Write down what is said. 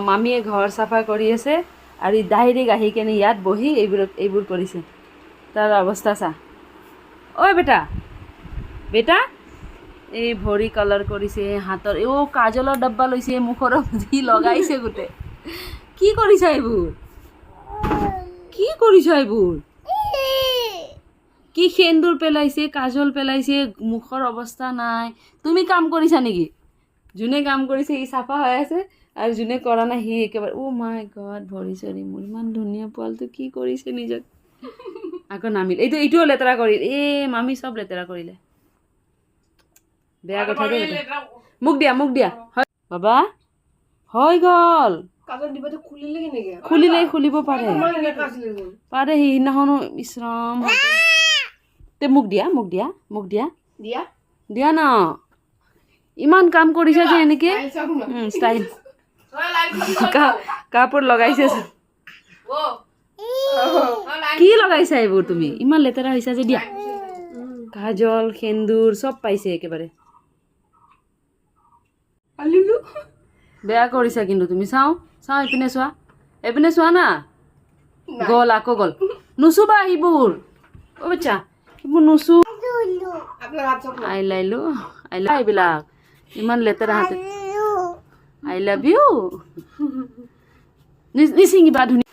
মামীয়ে ঘৰ চাফা কৰি আছে আৰু ডাইৰেক্ট আহি কেনে ইয়াত বহি এইবোৰ কৰিছে। তাৰ অৱস্থা চা। ঐ বেটা বেটা এই ভৰি কালাৰ কৰিছে, হাতৰ কাজলৰ ডাব্বা লৈছে, মুখৰ যি লগাইছে গোটেই। কি কৰিছা এইবোৰ? কি কৰিছা এইবোৰ? কি সেন্দুৰ পেলাইছে, কাজল পেলাইছে, মুখৰ অৱস্থা নাই। তুমি কাম কৰিছা নেকি? যোনে কাম কৰিছে ই চাফা হৈ আছে আৰু যোনে কৰা নাই সি একেবাৰে মাই গড ভৰি চৰি মোৰ ইমান ধুনীয়া পোৱালটো কি কৰিছে নিজক। আকৌ নামিল এইটোও লেতেৰা কৰিল। মামী চব লেতেৰা কৰিলে। বেয়া কথা দেই। মোক দিয়া বাবা হৈ গ'ল। খুলিব পাৰে সেইদিনাখনো ইছৰাম তে মোক দিয়া ন। ইমান কাম কৰিছে যে এনেকে ষ্টাইল কাপোৰ লগাইছে। কি লগাইছা এইবোৰ তুমি? ইমান লেতেৰা হৈছা যে দিয়া। কাজল সেন্দুৰ চব পাইছে একেবাৰে। বেয়া কৰিছা কিন্তু তুমি। চাওঁ এইপিনে চোৱা না। গ'ল আকৌ গ'ল। নুচুবা এইবোৰ। বাচ্চা এইবোৰ নুচু। এইবিলাক ইমান লেতেৰা হাতে। আই লাভ ইউ নিচিঙিবা ধুনীয়া।